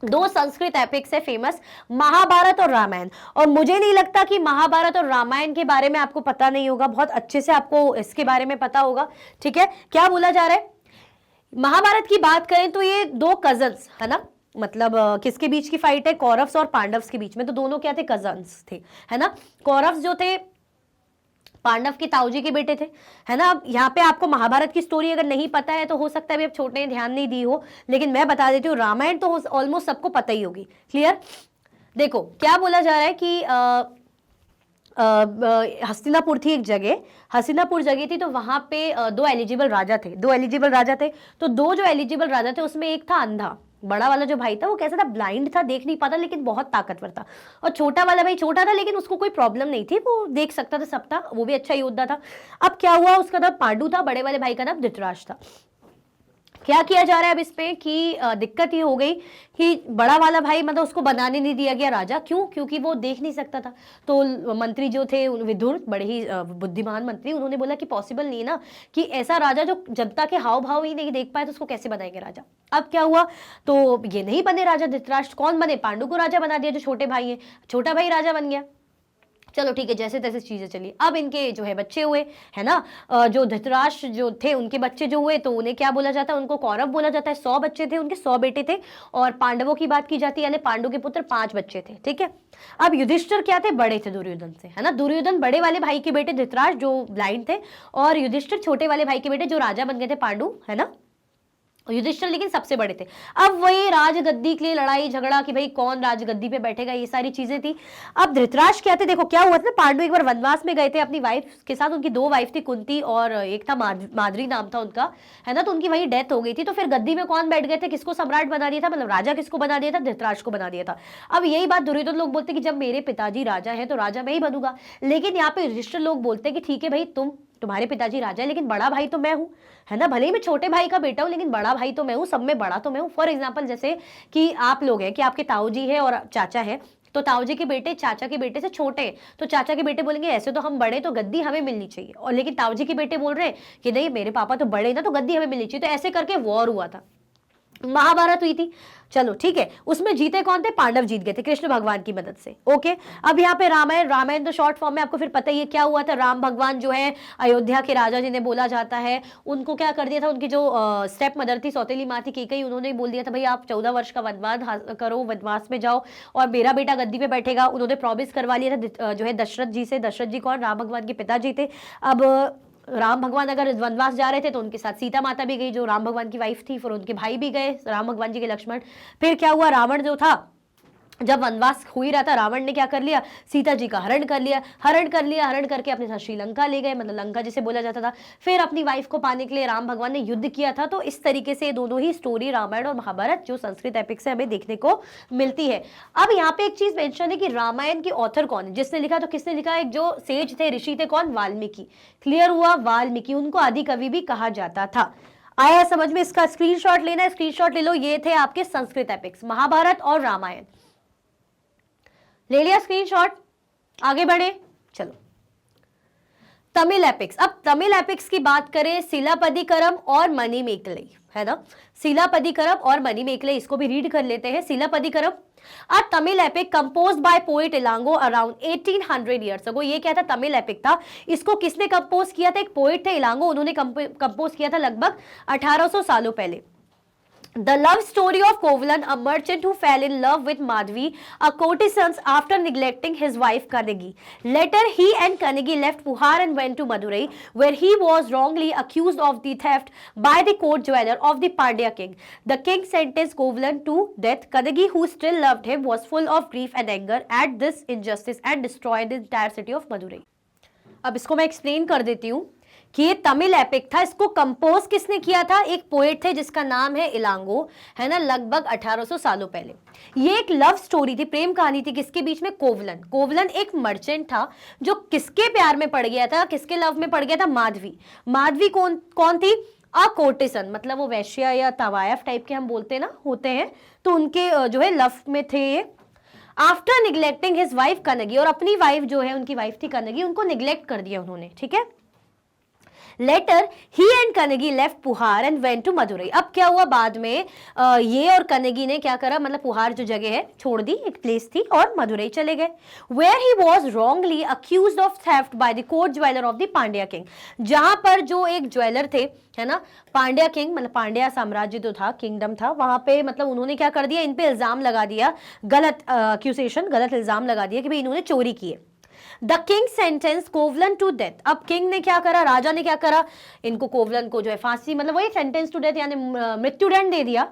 दो Sanskrit epics है famous, Mahabharat और रामायण। और मुझे नहीं लगता कि महाभारत और रामायण के बारे में आपको पता नहीं होगा, बहुत अच्छे से आपको इसके बारे में पता होगा। ठीक है, क्या बोला जा रहा है? महाभारत की बात करें तो ये दो कजन्स है ना, मतलब किसके बीच की फाइट है? कौरव्स और पांडव्स के बीच में। तो दोनों क्या थे? कजन्स थे, है ना। कौरव्स जो थे पांडव के ताऊजी के बेटे थे, है ना। अब यहाँ पे आपको महाभारत की स्टोरी अगर नहीं पता है तो हो सकता है अब छोटे ध्यान नहीं दी हो, लेकिन मैं बता देती हूँ, रामायण तो ऑलमोस्ट सबको पता ही होगी। क्लियर? देखो क्या बोला जा रहा है कि हस्तिनापुर थी एक जगह, हस्तिनापुर जगह थी, तो वहां पे दो एलिजिबल राजा थे। तो दो जो एलिजिबल राजा थे उसमें एक था अंधा, बड़ा वाला जो भाई था वो कैसा था? ब्लाइंड था, देख नहीं पाता, लेकिन बहुत ताकतवर था। और छोटा वाला भाई छोटा था लेकिन उसको कोई प्रॉब्लम नहीं थी, वो देख सकता था, सब था, वो भी अच्छा योद्धा था। अब क्या हुआ? उसका नाम पांडु था, बड़े वाले भाई का नाम धृतराष्ट्र था। क्या किया जा रहा है अब इस पे कि दिक्कत ये हो गई कि बड़ा वाला भाई मतलब उसको बनाने नहीं दिया गया राजा। क्यों? क्योंकि वो देख नहीं सकता था। तो मंत्री जो थे विदुर, बड़े ही बुद्धिमान मंत्री, उन्होंने बोला कि पॉसिबल नहीं ना कि ऐसा राजा जो जनता के हाव भाव ही नहीं देख पाए तो उसको कैसे बनाएंगे राजा। अब क्या हुआ? तो ये नहीं बने राजा धृतराष्ट्र। कौन बने? पांडु को राजा बना दिया, जो छोटे भाई है, छोटा भाई राजा बन गया। चलो ठीक है, जैसे तैसे चीजें चली। अब इनके जो है बच्चे हुए, है ना, जो धृतराष्ट्र जो थे उनके बच्चे जो हुए, तो उन्हें क्या बोला जाता है? उनको कौरव बोला जाता है। 100 बच्चे थे उनके, 100 बेटे थे। और पांडवों की बात की जाती है, यानी पांडु के पुत्र 5 बच्चे थे। ठीक है। अब युधिष्ठिर क्या थे? बड़े थे दुर्योधन से, है ना। दुर्योधन बड़े वाले भाई के बेटे, धृतराष्ट्र जो ब्लाइंड थे, और युधिष्ठिर छोटे वाले भाई के बेटे जो राजा बन गए थे, पांडु, है ना। युधिष्ठिर लेकिन सबसे बड़े थे। अब वही राजगद्दी के लिए लड़ाई झगड़ा कि भाई कौन राजगद्दी पे बैठेगा, ये सारी चीजें थी। अब धृतराष्ट्र क्या थे? देखो क्या हुआ था, पांडु एक बार वनवास में गए थे अपनी वाइफ के साथ। उनकी 2 वाइफ थी, कुंती और एक था माद्री नाम था उनका, है ना। तो उनकी वही डेथ हो गई थी। तो फिर गद्दी में कौन बैठ गए थे? किसको सम्राट बना दिया था, मतलब राजा किसको बना दिया था? धृतराष्ट्र को बना दिया था। अब यही बात दुर्योधन लोग बोलते कि जब मेरे पिताजी राजा है तो राजा मैं ही बनूंगा। लेकिन यहाँ पे युधिष्ठिर लोग बोलते कि ठीक है भाई, तुम्हारे पिताजी राजा है लेकिन बड़ा भाई तो मैं हूं, है ना। भले ही मैं छोटे भाई का बेटा हूं लेकिन बड़ा भाई तो मैं हूं, सब में बड़ा तो मैं हूं। फॉर एग्जांपल जैसे कि आप लोग हैं कि आपके ताऊ जी है और चाचा है, तो ताऊ जी के बेटे चाचा के बेटे से छोटे हैं, तो चाचा के बेटे बोलेंगे ऐसे तो हम बड़े, तो गद्दी हमें मिलनी चाहिए। और लेकिन ताऊ जी के बेटे बोल रहे हैं कि नहीं, मेरे पापा तो बड़े ना, तो गद्दी हमें मिलनी चाहिए। तो ऐसे करके वॉर हुआ था, महाभारत हुई थी। चलो ठीक है, उसमें जीते कौन थे? पांडव जीत गए थे कृष्ण भगवान की मदद से। ओके। अब यहाँ पे रामायण तो शॉर्ट फॉर्म में आपको फिर पता ही है क्या हुआ था। राम भगवान जो है अयोध्या के राजा जिन्हें बोला जाता है, उनको क्या कर दिया था? उनकी जो स्टेप मदर थी, सौतेली माँ थी कैकेयी, उन्होंने बोल दिया था भाई आप 14 वर्ष का वनवास करो, वनवास में जाओ और मेरा बेटा गद्दी पे बैठेगा। उन्होंने प्रॉमिस करवा लिया था जो है दशरथ जी से। दशरथ जी कौन? राम भगवान के पिताजी थे। अब राम भगवान अगर वनवास जा रहे थे तो उनके साथ सीता माता भी गई जो राम भगवान की वाइफ थी, फिर उनके भाई भी गए, राम भगवान जी के लक्ष्मण। फिर क्या हुआ? रावण जो था, जब वनवास हो ही रहा था, रावण ने क्या कर लिया? सीता जी का हरण कर लिया, हरण करके अपने साथ श्रीलंका ले गए, मतलब लंका जिसे बोला जाता था। फिर अपनी वाइफ को पाने के लिए राम भगवान ने युद्ध किया था। तो इस तरीके से दोनों ही स्टोरी, रामायण और महाभारत जो संस्कृत एपिक्स है, हमें देखने को मिलती है। अब यहाँ पे एक चीज मेंशन है कि रामायण की ऑथर कौन है, जिसने लिखा? तो किसने लिखा? एक जो सेज थे, ऋषि थे, कौन? वाल्मीकि। क्लियर हुआ? वाल्मीकि, उनको आदि कवि भी कहा जाता था। आया समझ में? इसका स्क्रीनशॉट लेना है, स्क्रीनशॉट ले लो। ये थे आपके संस्कृत एपिक्स, महाभारत और रामायण। ले लिया स्क्रीनशॉट? आगे बढ़े, चलो। तमिल एपिक्स। अब तमिल एपिक्स की बात करें, सिलापदिकरम और मणिमेकले, है ना। सिलापदिकरम और मणिमेकले, इसको भी रीड कर लेते हैं। Silappatikaram, a Tamil epic composed by poet Ilango around 1800 years ago. ये क्या था? तमिल एपिक था। इसको किसने कंपोज किया था? एक पोएट थे इलांगो, उन्होंने कंपोज किया था लगभग 1800 सालों पहले। The love story of Kovalan, a merchant who fell in love with Madhvi, a courtesan, after neglecting his wife Kanagi. Later, he and Kanagi left Puhar and went to Madurai, where he was wrongly accused of the theft by the court jeweler of the Pandya king. The king sentenced Kovalan to death. Kanagi, who still loved him, was full of grief and anger at this injustice and destroyed the entire city of Madurai. अब इसको मैं explain कर देती हूँ कि ये Tamil epic था। इसको कंपोज किसने किया था? एक पोएट थे जिसका नाम है इलांगो, है ना, लगभग 1800 सालों पहले। ये एक लव स्टोरी थी, प्रेम कहानी थी। किसके बीच में? कोवलन। कोवलन एक मर्चेंट था जो किसके प्यार में पड़ गया था, किसके लव में पड़ गया था? माधवी। माधवी कौन थी? अ कोर्टिसन, मतलब वो वैश्या या तवायफ टाइप के हम बोलते हैं ना, होते हैं, तो उनके जो है लव में थे ये। आफ्टर निग्लेक्टिंग हिज वाइफ कनगी, और अपनी वाइफ जो है, उनकी वाइफ थी कनगी, उनको निग्लेक्ट कर दिया उन्होंने, ठीक है। Later he and Kannagi left Puhar and went to Madurai. अब क्या हुआ बाद में, ये और कनगी ने क्या करा, मतलब पुहार जो जगह है छोड़ दी, एक प्लेस थी, और मदुरई चले गए। Where he was wrongly accused of theft by the court jeweller of the Pandya king, जहां पर जो एक ज्वेलर थे, है ना, पांड्या किंग, मतलब पांड्या साम्राज्य जो था, किंगडम था, वहां पे मतलब उन्होंने क्या कर दिया, इन पे इल्जाम लगा दिया, गलत एक्यूजेशन, गलत इल्जाम लगा दिया कि भाई इन्होंने चोरी की है। The king sentence Kovalan to death. अब किंग ने क्या करा, राजा ने क्या करा, इनको कोवलन को जो है फांसी, मतलब वही सेंटेंस टू डेथ यानी मृत्युदंड दे दिया।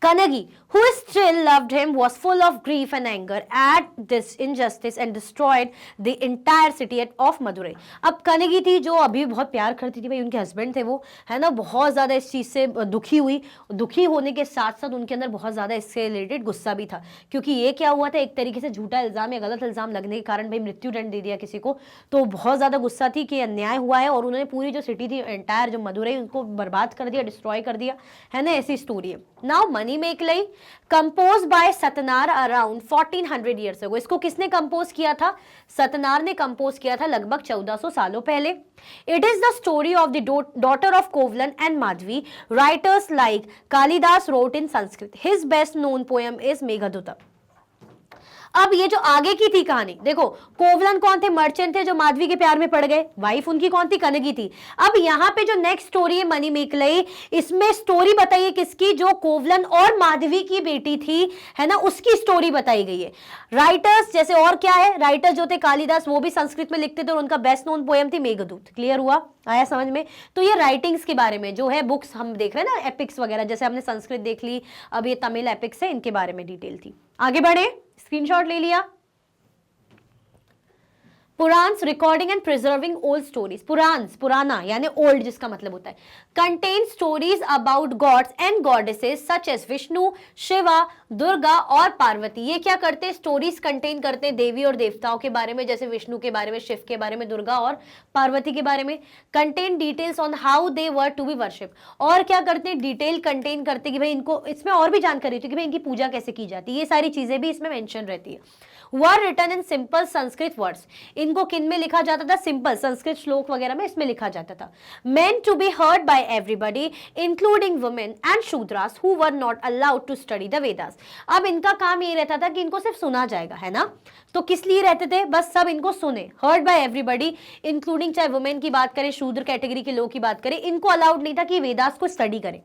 Kanagi, who still loved him, was full of grief and anger at this injustice and destroyed the entire city of Madurai. अब कनगी थी जो अभी बहुत प्यार करती थी, भाई उनके हस्बैंड थे वो, है ना, बहुत ज्यादा इस चीज से दुखी हुई। दुखी होने के साथ साथ उनके अंदर बहुत ज्यादा इससे रिलेटेड गुस्सा भी था, क्योंकि ये क्या हुआ था, एक तरीके से झूठा इल्जाम या गलत इल्जाम लगने के कारण भाई मृत्युदंड दे दिया किसी को, तो बहुत ज्यादा गुस्सा थी कि अन्याय हुआ है, और उन्होंने पूरी जो सिटी थी एंटायर जो मदुरई, उनको बर्बाद कर दिया, डिस्ट्रॉय कर दिया, है ना, ऐसी स्टोरी है। Now Manimekalai compose by Sattanar around 1400 years ago. इसको किसने कंपोज किया था? सतनार ने कंपोज किया था लगभग 1400 सालों पहले। It is the story of the daughter of कोवलन and Madhavi. Writers like Kalidas wrote in Sanskrit. His best known poem is Meghadutam. अब ये जो आगे की थी कहानी देखो, कोवलन कौन थे? मर्चेंट थे जो माधवी के प्यार में पड़ गए। वाइफ उनकी कौन थी? कनगी थी। अब यहाँ पे जो नेक्स्ट स्टोरी है मणिमेकलाई, इसमें स्टोरी बताइए किसकी? जो कोवलन और माधवी की बेटी थी, है ना, उसकी स्टोरी बताई गई है। राइटर्स जैसे और क्या है, राइटर्स जो थे कालिदास, वो भी संस्कृत में लिखते थे, और उनका बेस्ट नोन पोएम थी मेघदूत। क्लियर हुआ? आया समझ में? तो ये राइटिंग्स के बारे में जो है, बुक्स हम देख रहे हैं ना, एपिक्स वगैरह, जैसे हमने संस्कृत देख ली, अब ये तमिल एपिक्स है, इनके बारे में डिटेल थी। आगे बढ़े, स्क्रीनशॉट ले लिया। Puranas recording and preserving old stories. Puranas, पुराना यानी ओल्ड, जिसका मतलब होता है contain stories about gods and goddesses such as Vishnu, Shiva, Durga और पार्वती। ये क्या करते हैं? स्टोरीज कंटेन करते हैं देवी और देवताओं के बारे में, जैसे विष्णु के बारे में, शिव के बारे में, दुर्गा और पार्वती के बारे में। Contain details on how they were to be worship. और क्या करते हैं? डिटेल कंटेन करते कि भाई इनको, इसमें और भी जानकारी होती है कि भाई इनकी पूजा कैसे की जाती है, ये सारी चीजें भी इसमें मेंशन रहती है। Were written in simple Sanskrit words. इनको किन में लिखा जाता था? सिंपल संस्कृत श्लोक वगैरह में इसमें लिखा जाता था। Meant to be heard by everybody including women and Shudras who were not allowed to study the Vedas. अब इनका काम ये रहता था कि इनको सिर्फ सुना जाएगा, है ना, तो किस लिए रहते थे? बस सब इनको सुने। हर्ड बाय एवरीबॉडी इंक्लूडिंग, चाहे वुमेन की बात करें, शूद्र कैटेगरी के लोग की बात करें, इनको अलाउड नहीं था कि वेदास को स्टडी करें।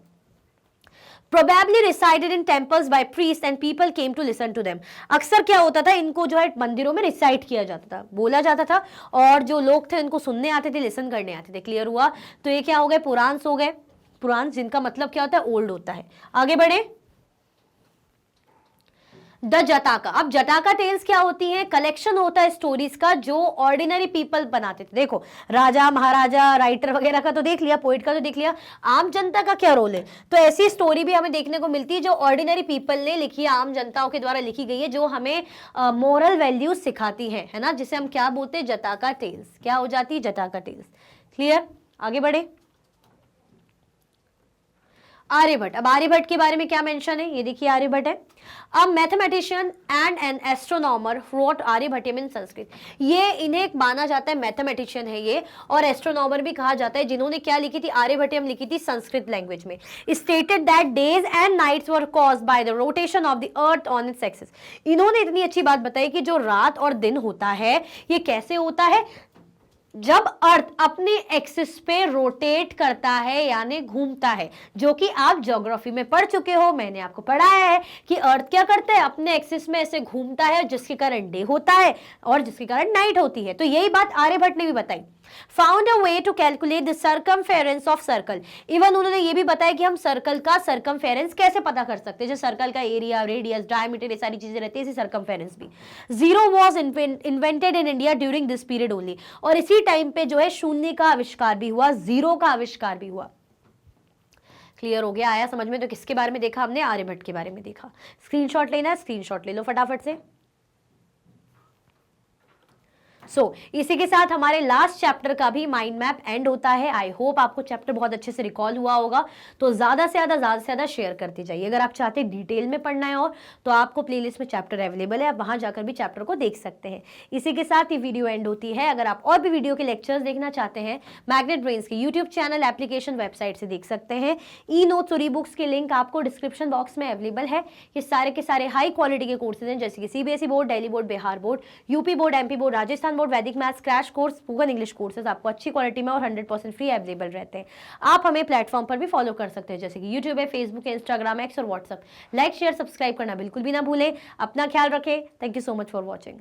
Probably recited in temples by priests and people came to listen to them। अक्सर क्या होता था, इनको जो है मंदिरों में रिसाइट किया जाता था, बोला जाता था, और जो लोग थे इनको सुनने आते थे, लिसन करने आते थे। क्लियर हुआ? तो ये क्या हो गए? पुराण्स हो गए। पुराण्स जिनका मतलब क्या होता है? ओल्ड होता है। आगे बढ़े, द जटाका। अब जटाका टेल्स क्या होती है? कलेक्शन होता है स्टोरीज का जो ऑर्डिनरी पीपल बनाते थे। देखो, राजा महाराजा, राइटर वगैरह का तो देख लिया, पोइट का तो देख लिया, आम जनता का क्या रोल है? तो ऐसी स्टोरी भी हमें देखने को मिलती है जो ऑर्डिनरी पीपल ने लिखी है, आम जनताओं के द्वारा लिखी गई है, जो हमें मोरल वैल्यूज सिखाती है ना, जिसे हम क्या बोलते हैं? जटाका टेल्स। क्या हो जाती है? जटाका टेल्स। क्लियर? आगे बढ़े, आर्यभट्ट। अब आर्यभट्ट के बारे में क्या मेंशन है? ये देखिए, आर्यभट्ट है। A mathematician and an astronomer wrote Aryabhatiyam in Sanskrit. ये इन्हें माना जाता है, मैथमेटिशियन है ये, और एस्ट्रोनॉमर भी कहा जाता है, जिन्होंने क्या लिखी थी? आर्यभट्टियम लिखी थी संस्कृत लैंग्वेज में। Stated that days and nights were caused by the rotation of the earth on its axis. इन्होंने इतनी अच्छी बात बताई कि जो रात और दिन होता है, ये कैसे होता है? जब अर्थ अपने एक्सिस पे रोटेट करता है, यानी घूमता है, जो कि आप ज्योग्राफी में पढ़ चुके हो, मैंने आपको पढ़ाया है कि अर्थ क्या करता है? अपने एक्सिस में ऐसे घूमता है, जिसके कारण डे होता है और जिसके कारण नाइट होती है। तो यही बात आर्यभट्ट ने भी बताई। Found a way to calculate the circumference of circle. इवन उन्होंने ये भी बताया कि हम सर्कल का सर्कमफेरेंस कैसे पता कर सकते हैं, जैसे सर्कल का एरिया, रेडियस, डायमीटर, ये सारी चीजें रहती है, इसी सर्कमफेरेंस भी। Zero was invented in India during this period only. और इसी टाइम पे जो है शून्य का आविष्कार भी हुआ, जीरो का आविष्कार भी हुआ। क्लियर हो गया, आया समझ में? तो किसके बारे में देखा हमने? आर्यभट्ट के बारे में देखा। स्क्रीनशॉट लेना है, स्क्रीनशॉट ले लो फटाफट से। इसी के साथ हमारे लास्ट चैप्टर का भी माइंड मैप एंड होता है। आई होप आपको चैप्टर बहुत अच्छे से रिकॉल हुआ होगा। तो ज्यादा से ज्यादा शेयर करते जाइए। अगर आप चाहते हैं डिटेल में पढ़ना है और तो आपको प्लेलिस्ट में चैप्टर अवेलेबल है, आप वहां जाकर भी चैप्टर को देख सकते हैं। इसी के साथ ही वीडियो एंड होती है। अगर आप और भी वीडियो के लेक्चर्स देखना चाहते हैं, मैग्नेट ब्रेन्स के यूट्यूब चैनल, एप्लीकेशन, वेबसाइट से देख सकते हैं। ई नोट्स और ई बुक्स के लिंक आपको डिस्क्रिप्शन बॉक्स में अवेलेबल है। ये सारे के सारे हाई क्वालिटी के कोर्सेज हैं, जैसे कि CBSE board, Delhi board, Bihar board, UP board, MP board, Rajasthan board, Vedic maths, crash course, spoken English courses आपको अच्छी क्वालिटी में और 100% फ्री अवेलेबल रहते हैं। आप हमें प्लेटफॉर्म पर भी फॉलो कर सकते हैं, जैसे कि यूट्यूब है, फेसबुक है, इंस्टाग्राम, एक्स और व्हाट्सएप। लाइक शेयर सब्सक्राइब करना बिल्कुल भी ना भूलें। अपना ख्याल रखें। Thank you so much for watching.